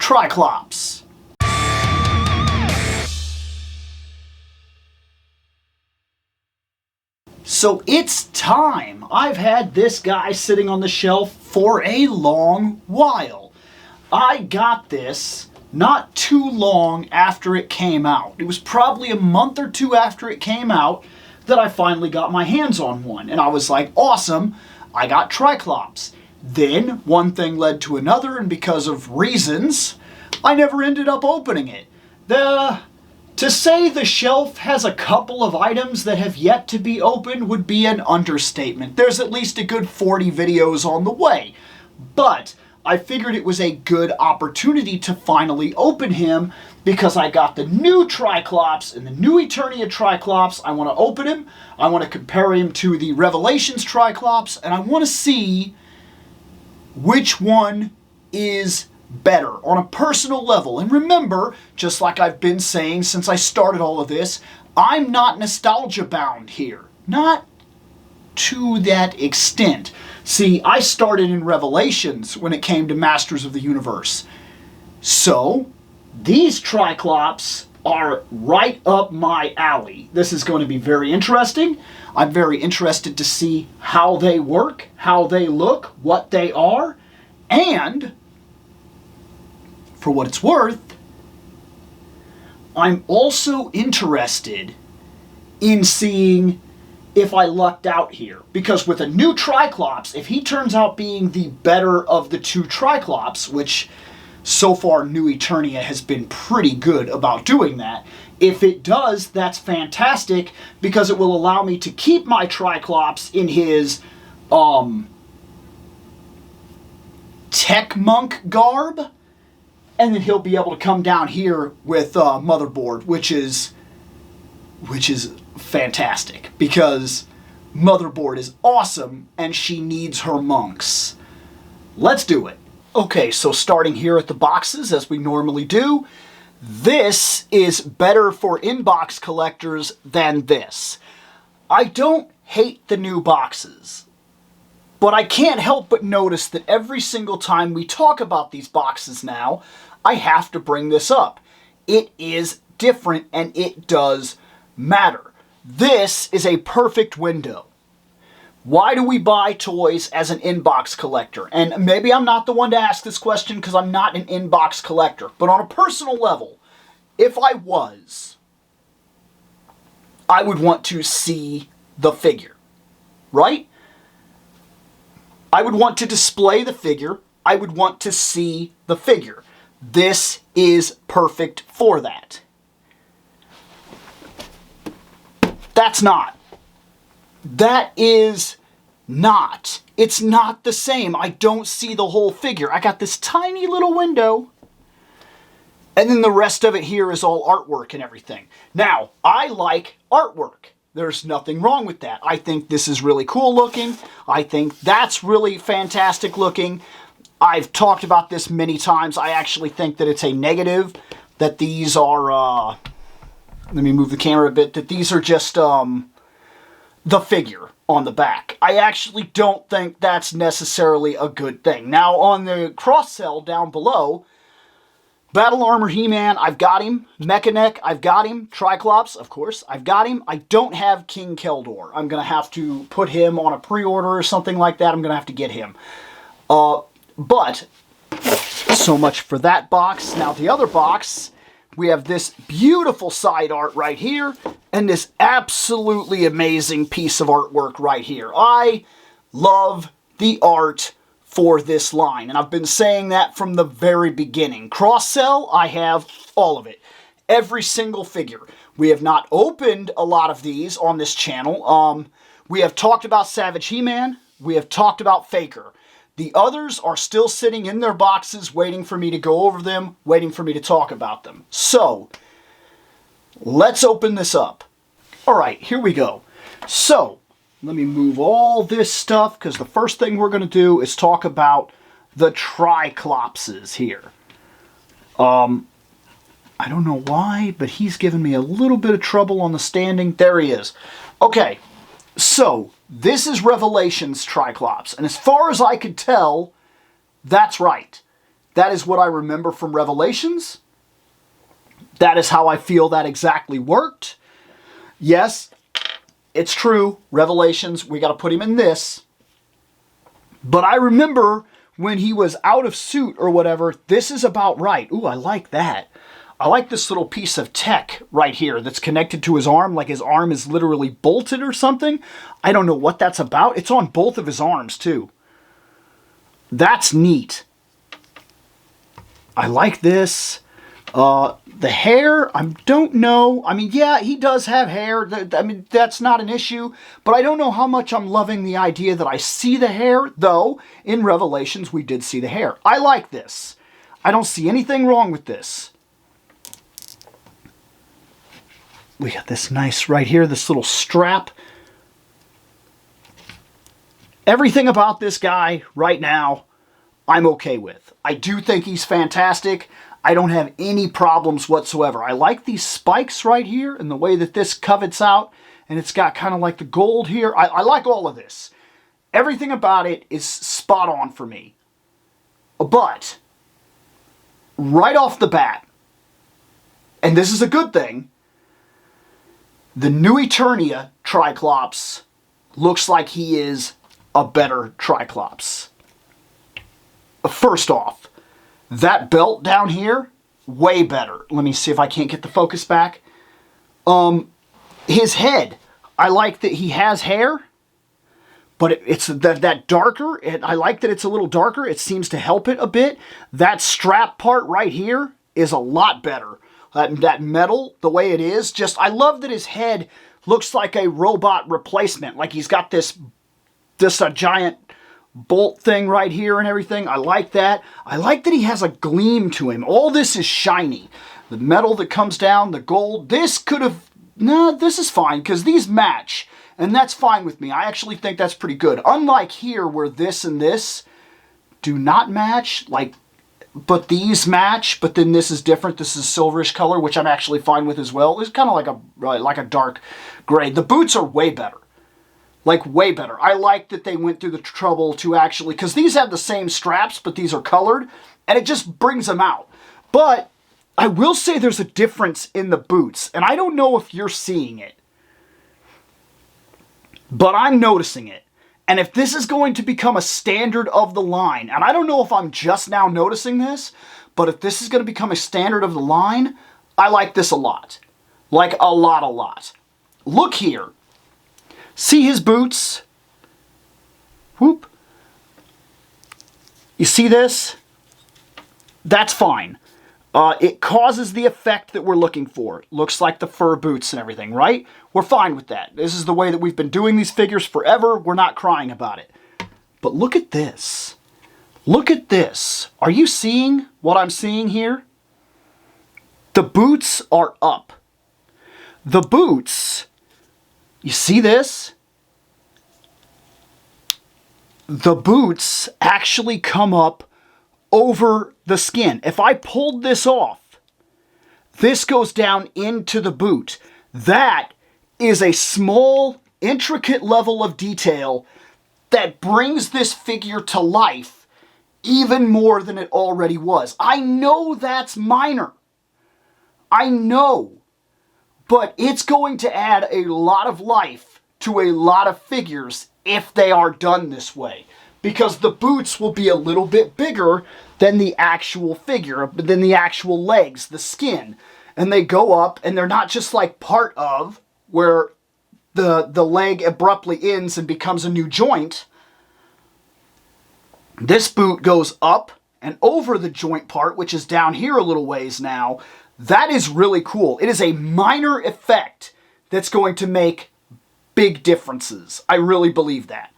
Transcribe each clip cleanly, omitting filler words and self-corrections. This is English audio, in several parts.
Triclops. So it's time. I've had this guy sitting on the shelf for a long while. I got this not too long after it came out. It was probably a month or two after it came out that I finally got my hands on one. And I was like, awesome, I got Triclops. Then one thing led to another, and because of reasons, I never ended up opening it. To say the shelf has a couple of items that have yet to be opened would be an understatement. There's at least a good 40 videos on the way. But I figured it was a good opportunity to finally open him because I got the new Triclops and the new Eternia Triclops. I want to open him. I want to compare him to the Revelations Triclops, and I want to see which one is better on a personal level. And remember, just like I've been saying since I started all of this, I'm not nostalgia bound here. Not to that extent. See, I started in Revelations when it came to Masters of the Universe. So, these Triclops are right up my alley. This is going to be very interesting. I'm very interested to see how they work, how they look, what they are, and for what it's worth, I'm also interested in seeing if I lucked out here. Because with a new Triclops, if he turns out being the better of the two Triclops, which so far New Eternia has been pretty good about doing that, if it does, that's fantastic because it will allow me to keep my Triclops in his tech monk garb. And then he'll be able to come down here with Motherboard, which is fantastic because Motherboard is awesome and she needs her monks. Let's do it. Okay, so starting here at the boxes as we normally do, this is better for inbox collectors than this. I don't hate the new boxes, but I can't help but notice that every single time we talk about these boxes now, I have to bring this up. It is different and it does matter. This is a perfect window. Why do we buy toys as an inbox collector? And maybe I'm not the one to ask this question because I'm not an inbox collector. But on a personal level, if I was, I would want to see the figure, right? I would want to display the figure. I would want to see the figure. This is perfect for that. That's not. That is not. It's not the same. I don't see the whole figure. I got this tiny little window, and then the rest of it here is all artwork and everything. Now, I like artwork. There's nothing wrong with that. I think this is really cool looking. I think that's really fantastic looking. I've talked about this many times. I actually think that it's a negative that these are, let me move the camera a bit, that these are just the figure on the back. I actually don't think that's necessarily a good thing. Now on the cross-sell down below, Battle Armor He-Man, I've got him. Mechanic, I've got him. Triclops, of course, I've got him. I don't have King Keldor. I'm going to have to put him on a pre-order or something like that. I'm going to have to get him. But, so much for that box. Now the other box, we have this beautiful side art right here, and this absolutely amazing piece of artwork right here. I love the art for this line, and I've been saying that from the very beginning. Cross-sell, I have all of it. Every single figure. We have not opened a lot of these on this channel. We have talked about Savage He-Man. We have talked about Faker. The others are still sitting in their boxes waiting for me to go over them, waiting for me to talk about them. So, let's open this up. Alright, here we go. So, let me move all this stuff because the first thing we're going to do is talk about the Triclopses here. I don't know why, but he's giving me a little bit of trouble on the standing. There he is. Okay, so this is Revelations Triclops, and as far as I could tell, that's right. That is what I remember from Revelations. That is how I feel that exactly worked. Yes, it's true. Revelations, we got to put him in this. But I remember when he was out of suit or whatever, this is about right. Ooh, I like that. I like this little piece of tech right here that's connected to his arm, like his arm is literally bolted or something. I don't know what that's about. It's on both of his arms, too. That's neat. I like this. The hair, I don't know. I mean, yeah, he does have hair. I mean, that's not an issue. But I don't know how much I'm loving the idea that I see the hair, though in Revelations we did see the hair. I like this. I don't see anything wrong with this. We got this nice right here, this little strap. Everything about this guy right now, I'm okay with. I do think he's fantastic. I don't have any problems whatsoever. I like these spikes right here and the way that this covets out. And it's got kind of like the gold here. I like all of this. Everything about it is spot on for me. But, right off the bat, and this is a good thing, the new Eternia Triclops looks like he is a better Triclops. First off, that belt down here, way better. Let me see if I can't get the focus back. His head, I like that he has hair, but it's that darker. I like that it's a little darker. It seems to help it a bit. That strap part right here is a lot better. That metal, the way it is, I love that his head looks like a robot replacement. Like he's got this a giant bolt thing right here and everything. I like that. I like that he has a gleam to him. All this is shiny. The metal that comes down, the gold. This could have... No, this is fine because these match. And that's fine with me. I actually think that's pretty good. Unlike here where this and this do not match. But these match, but then this is different. This is silverish color, which I'm actually fine with as well. It's kind of like a dark gray. The boots are way better. Like, way better. I like that they went through the trouble to actually... Because these have the same straps, but these are colored. And it just brings them out. But I will say there's a difference in the boots. And I don't know if you're seeing it. But I'm noticing it. And if this is going to become a standard of the line, and I don't know if I'm just now noticing this, but if this is going to become a standard of the line, I like this a lot. Like a lot. Look here. See his boots? Whoop. You see this? That's fine. It causes the effect that we're looking for. Looks like the fur boots and everything, right? We're fine with that. This is the way that we've been doing these figures forever. We're not crying about it. But look at this. Look at this. Are you seeing what I'm seeing here? The boots are up. The boots, you see this? The boots actually come up over the skin. If I pulled this off, this goes down into the boot. That is a small, intricate level of detail that brings this figure to life even more than it already was. I know that's minor. I know. But it's going to add a lot of life to a lot of figures if they are done this way. Because the boots will be a little bit bigger than the actual figure, than the actual legs, the skin. And they go up, and they're not just like part of, where the leg abruptly ends and becomes a new joint. This boot goes up and over the joint part, which is down here a little ways now. That is really cool. It is a minor effect that's going to make big differences. I really believe that.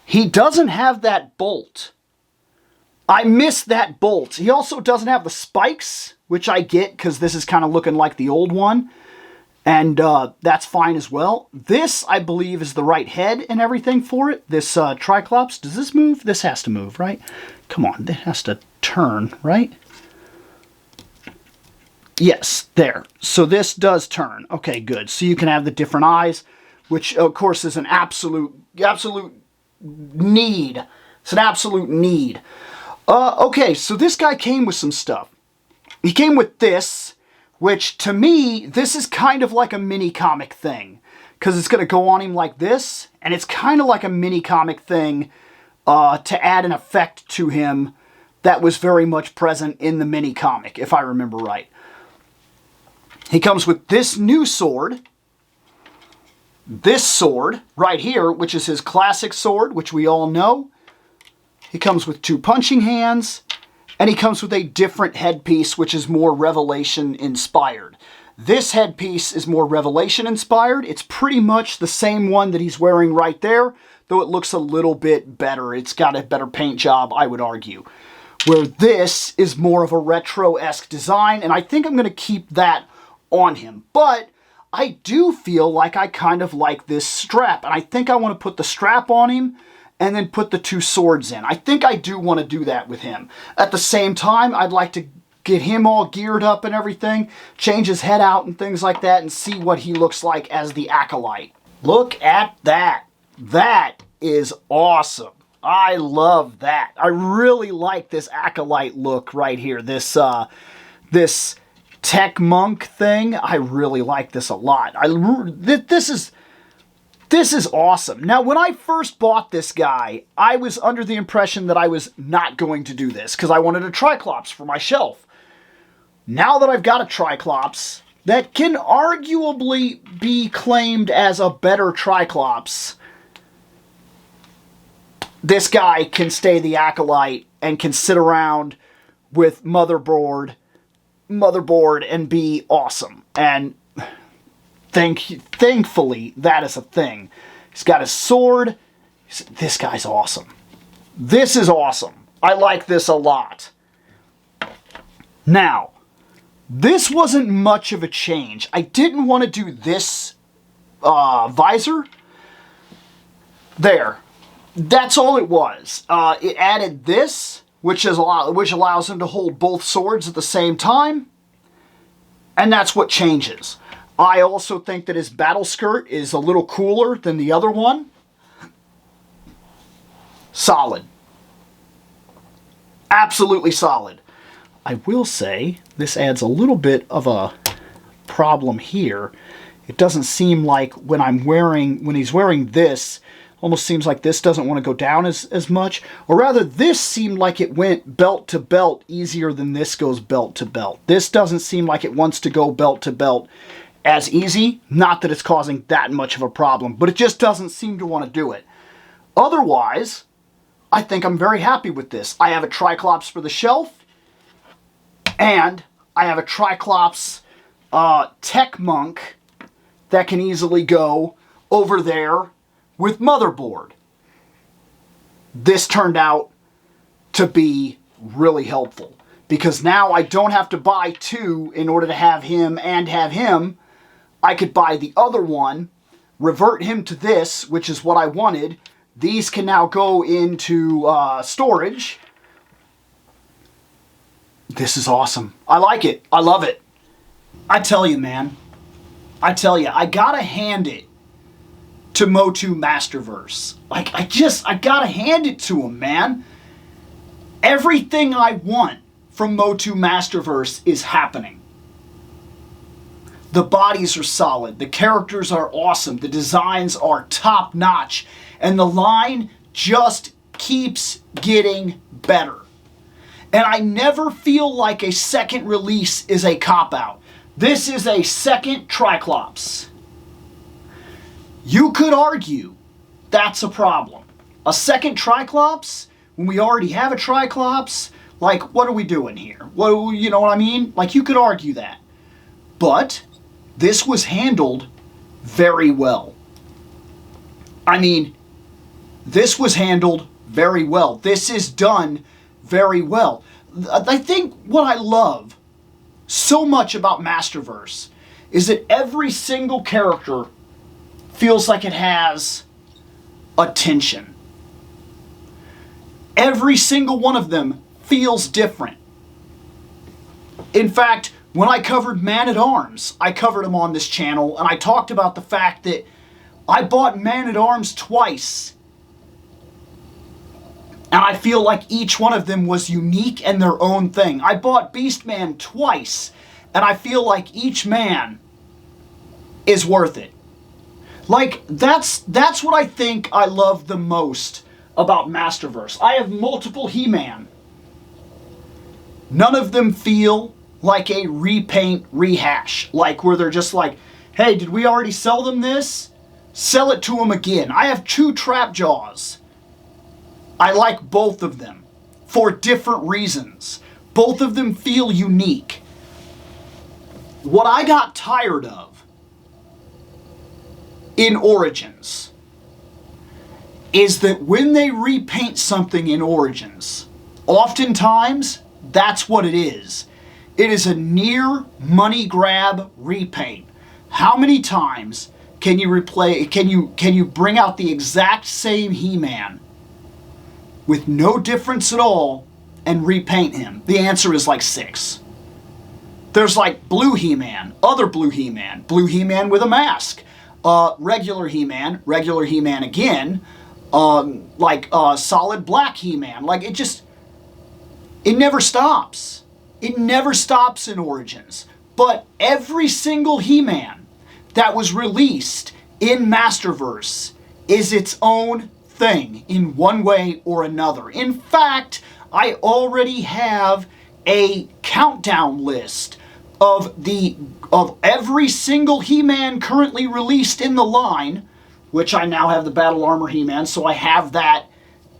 He doesn't have that bolt. I miss that bolt. He also doesn't have the spikes, which I get because this is kind of looking like the old one. And that's fine as well. This, I believe, is the right head and everything for it. This Triclops. Does this move? This has to move, right? Come on. It has to turn, right? Yes, there. So this does turn. Okay, good. So you can have the different eyes, which, of course, is an absolute need. It's an absolute need. Okay, so this guy came with some stuff. He came with this, which to me, this is kind of like a mini comic thing. Because it's going to go on him like this, and it's kind of like a mini comic thing to add an effect to him that was very much present in the mini comic, if I remember right. He comes with this new sword, this sword right here, which is his classic sword, which we all know. He comes with 2 punching hands, and he comes with a different headpiece, which is more Revelation inspired. This headpiece is more Revelation inspired. It's pretty much the same one that he's wearing right there, though it looks a little bit better. It's got a better paint job, I would argue. Where this is more of a retro-esque design, and I think I'm going to keep that on him. But I do feel like I kind of like this strap, and I think I want to put the strap on him and then put the 2 swords in. I think I do want to do that with him. At the same time, I'd like to get him all geared up and everything, change his head out and things like that, and see what he looks like as the Acolyte. Look at that. That is awesome. I love that. I really like this Acolyte look right here. This tech monk thing. I really like this a lot. This is awesome. Now, when I first bought this guy, I was under the impression that I was not going to do this because I wanted a Triclops for my shelf. Now that I've got a Triclops that can arguably be claimed as a better Triclops, this guy can stay the Acolyte and can sit around with motherboard and be awesome. And thankfully, that is a thing. He's got his sword. This guy's awesome. This is awesome. I like this a lot. Now, this wasn't much of a change. I didn't want to do this visor. There. That's all it was. It added this, which allows him to hold both swords at the same time. And that's what changes. I also think that his battle skirt is a little cooler than the other one. Solid. Absolutely solid. I will say this adds a little bit of a problem here. It doesn't seem like when he's wearing this, almost seems like this doesn't want to go down as much. Or rather, this seemed like it went belt to belt easier than this goes belt to belt. This doesn't seem like it wants to go belt to belt as easy. Not that it's causing that much of a problem, but it just doesn't seem to want to do it. Otherwise, I think I'm very happy with this. I have a Triclops for the shelf, and I have a Triclops Tech Monk that can easily go over there with motherboard. This turned out to be really helpful because now I don't have to buy 2 in order to have him and have him. I could buy the other one, revert him to this, which is what I wanted. These can now go into storage. This is awesome. I like it. I love it. I tell you, man. I tell you, I gotta hand it to Motu Masterverse. Like, I gotta hand it to him, man. Everything I want from Motu Masterverse is happening. The bodies are solid. The characters are awesome. The designs are top notch. And the line just keeps getting better. And I never feel like a second release is a cop-out. This is a second Triclops. You could argue that's a problem. A second Triclops, when we already have a Triclops, like, what are we doing here? Well, you know what I mean? Like, you could argue that. But this was handled very well. I mean, this was handled very well. This is done very well. I think what I love so much about Masterverse is that every single character feels like it has attention. Every single one of them feels different. In fact, when I covered Man-at-Arms, I covered him on this channel, and I talked about the fact that I bought Man-at-Arms twice. And I feel like each one of them was unique and their own thing. I bought Beastman twice, and I feel like each man is worth it. Like, that's what I think I love the most about Masterverse. I have multiple He-Man. None of them feel like a repaint rehash. Like, where they're just like, hey, did we already sell them this? Sell it to them again. I have 2 Trapjaws. I like both of them for different reasons. Both of them feel unique. What I got tired of in Origins is that when they repaint something in Origins, oftentimes that's what it is. It is a near money grab repaint. How many times can you bring out the exact same He-Man with no difference at all and repaint him? The answer is like 6. There's like Blue He-Man, other Blue He-Man, Blue He-Man with a mask, regular He-Man again, solid black He-Man. Like, it never stops. It never stops in Origins. But every single He-Man that was released in Masterverse is its own thing in one way or another. In fact, I already have a countdown list of every single He-Man currently released in the line, which I now have the Battle Armor He-Man, so I have that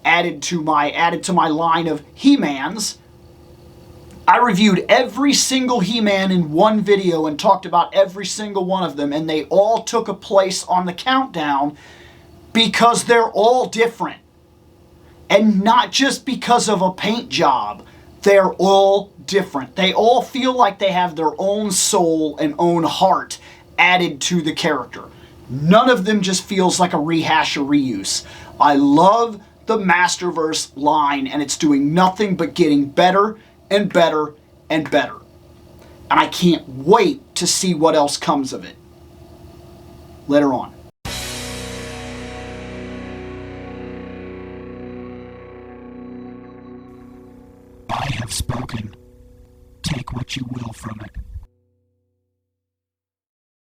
added to my line of He-Mans. I reviewed every single He-Man in one video and talked about every single one of them, and they all took a place on the countdown because they're all different. And not just because of a paint job. They're all different. They all feel like they have their own soul and own heart added to the character. None of them just feels like a rehash or reuse. I love the Masterverse line, and it's doing nothing but getting better and better and better. And I can't wait to see what else comes of it later on. I have spoken. Take what you will from it.